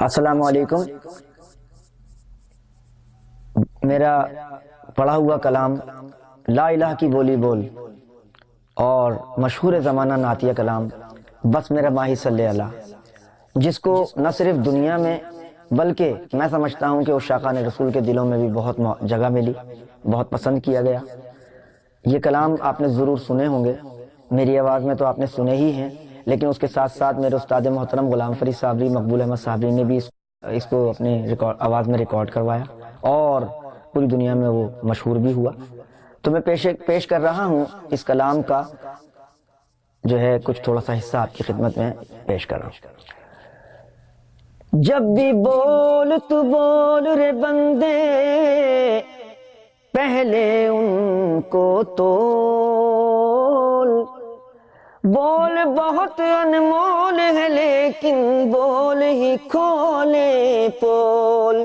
السلام علیکم۔ میرا پڑھا ہوا کلام لا الہ کی بولی بول اور مشہور زمانہ نعتیہ کلام بس میرا ماہی صلی اللہ، جس کو نہ صرف دنیا میں بلکہ میں سمجھتا ہوں کہ عشاقان رسول کے دلوں میں بھی بہت جگہ ملی، بہت پسند کیا گیا۔ یہ کلام آپ نے ضرور سنے ہوں گے، میری آواز میں تو آپ نے سنے ہی ہیں، لیکن اس کے ساتھ ساتھ میرے استاد محترم غلام فرید صابری، مقبول احمد صابری نے بھی اس کو اپنی آواز میں ریکارڈ کروایا اور پوری دنیا میں وہ مشہور بھی ہوا۔ تو میں پیش کر رہا ہوں اس کلام کا جو ہے کچھ تھوڑا سا حصہ آپ کی خدمت میں پیش کر رہا ہوں۔ جب بھی بول تو بول رے بندے، پہلے ان کو تول، بول بہت انمول ہے لیکن بول ہی کھولے پول،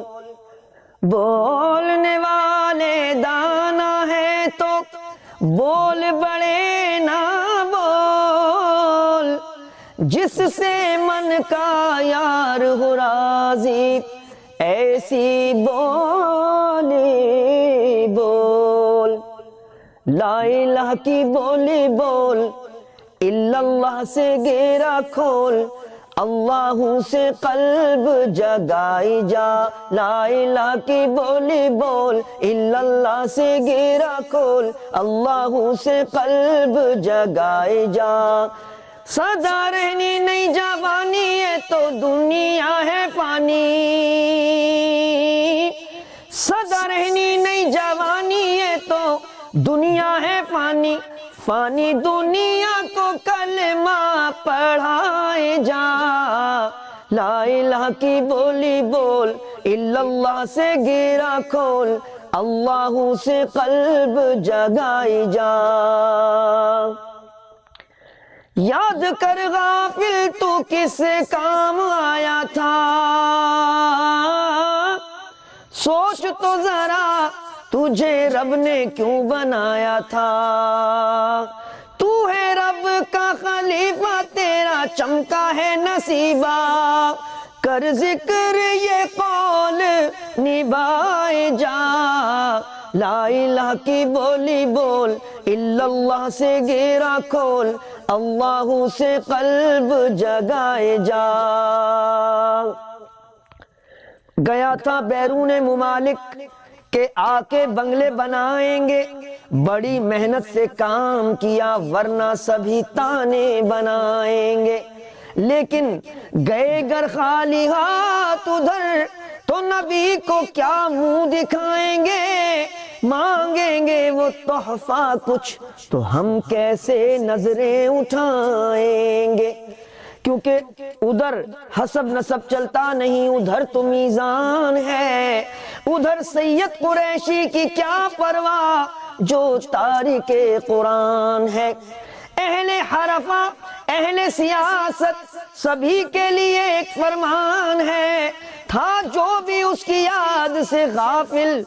بولنے والے دانا ہے تو بول بڑے نہ بول، جس سے من کا یار ہو راضی ایسی بولی بول، لا الہ کی بولی بول، الا اللہ سے گیرا کھول، اللہ سے قلب جگائی جا، لا الہ کی بولی بول، الا اللہ سے گیرا کھول، اللہ سے قلب جگائی جا، سدا رہنی نہیں جوانی ہے تو دنیا ہے فانی، سدا رہنی نہیں جوانی ہے تو دنیا ہے فانی، فانی دنیا کو کلمہ پڑھائے جا، لا الہ کی بولی بول، الا اللہ سے گیرا کھول، اللہ سے قلب جگائی جا، یاد کر غافل تو کس کام آیا تھا، سوچ تو ذرا تجھے رب نے کیوں بنایا تھا، تو ہے رب کا خلیفہ، تیرا چمکا ہے نصیبہ، کر ذکر یہ قول نبھائے جا، لا الہ کی بولی بول، الا اللہ سے گیرا کھول، اللہ سے قلب جگائے جا، گیا تھا بیرون ممالک کہ آ کے بنگلے بنائیں گے، بڑی محنت سے کام کیا ورنہ سبھی تانے بنائیں گے، لیکن گئے گر خالی ہاتھ ادھر تو نبی کو کیا منہ دکھائیں گے، مانگیں گے وہ تحفہ کچھ تو ہم کیسے نظریں اٹھائیں گے، کیونکہ ادھر حسب نسب چلتا نہیں، ادھر تو میزان ہے، ادھر سید قریشی کی کیا پرواہ جو تارک قرآن ہے، اہل حرفہ اہل سیاست سبھی کے لیے ایک فرمان ہے، تھا جو بھی اس کی یاد سے غافل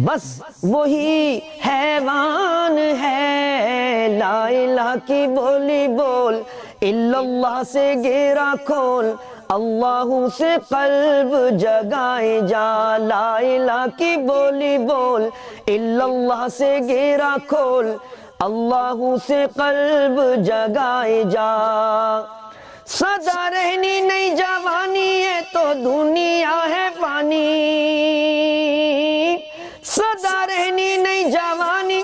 بس وہی حیوان ہے، لا الہ کی بولی بول، الا اللہ سے گیرا کھول، اللہ سے قلب جگائے جا، لا الہ کی بولی بول، الا اللہ سے گیرا کھول، اللہ سے قلب جگائے جا، سدا رہنی نہیں جوانی ہے تو دنیا ہے فانی، سدا رہنی نہیں جوانی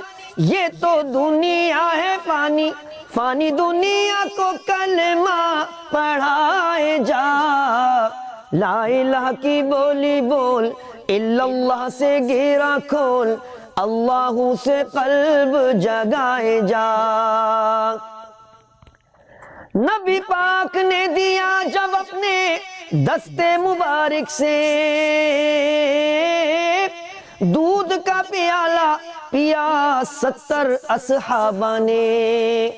یہ تو دنیا ہے فانی، فانی دنیا کو کلمہ پڑھائے جا، لا الہ کی بولی بول، الا اللہ سے گیرا کھول، اللہ سے قلب جگائے جا، نبی پاک نے دیا جب اپنے دستے مبارک سے دودھ کا پیالہ پیا 70 اصحابہ نے،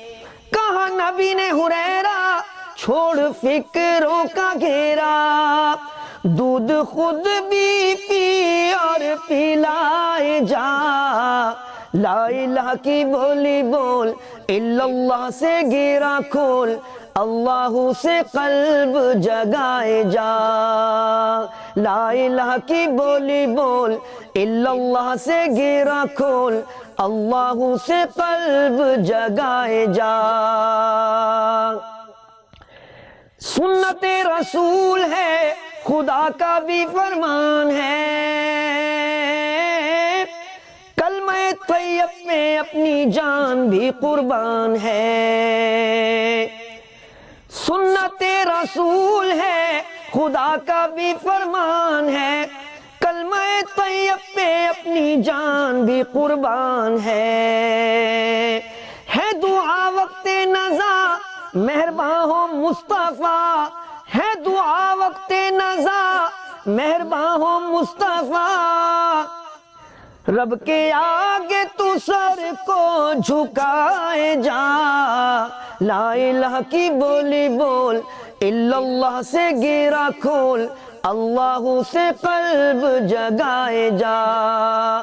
کہا نبی نے ہریرہ چھوڑ فکروں کا گھیرا، دودھ خود بھی پی اور پلائے جا، لا الہ کی بولی بول، الا اللہ سے گیرا کھول، اللہ سے قلب جگائے جا۔ لا الہ کی بولی بول، الا اللہ سے گیرا کھول، اللہ سے قلب جگائے جا۔ سنت رسول ہے، خدا کا بھی فرمان ہے، کلمہ طیب میں اپنی جان بھی قربان ہے۔ سنت رسول ہے، خدا کا بھی فرمان ہے، کلمہ طیب پہ اپنی جان بھی قربان ہے۔ دعا وقت نزا مہرباں ہو مصطفیٰ، ہے دعا وقت نزا مہرباں ہو مصطفیٰ، رب کے آگے تو سر کو جھکائے جا۔ لا الہ کی بولی بول، الا اللہ سے گیرا کھول، اللہ سے قلب جگائے جا۔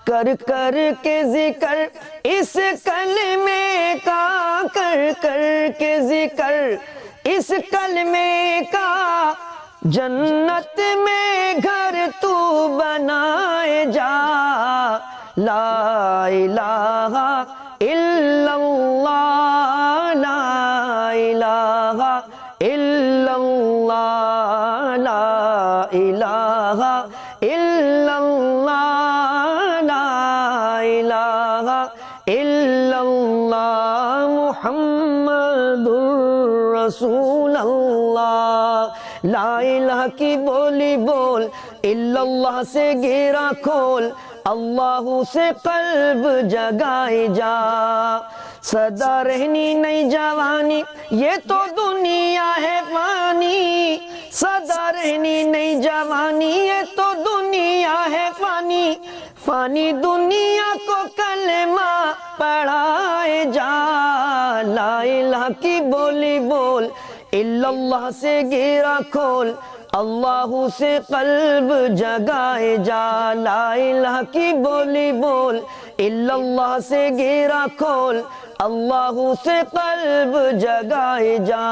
کر کر کے ذکر اس کلمے کا، کر کر کے ذکر اس کلمے کا، جنت میں گھر تو بنائے جا۔ لا الہ الا اللہ، لا الہ الا اللہ، لا الہ الا اللہ، لا الہ الا اللہ، محمد رسول اللہ۔ لا الہ کی بولی بول، الا اللہ سے گیرا کھول، اللہ سے قلب جگائے جا۔ سدا رہنی نہیں جوانی، یہ تو دنیا ہے فانی، سدا رہنی نہیں جوانی، یہ تو دنیا ہے فانی، فانی دنیا کو کلمہ پڑھائے جا۔ لا الہ کی بولی بول، الا اللہ سے گیرا کھول، اللہ سے قلب جگائے جا۔ لا الہ کی بولی بول، الا اللہ سے گیرا کھول، اللہ سے قلب جگائے جا۔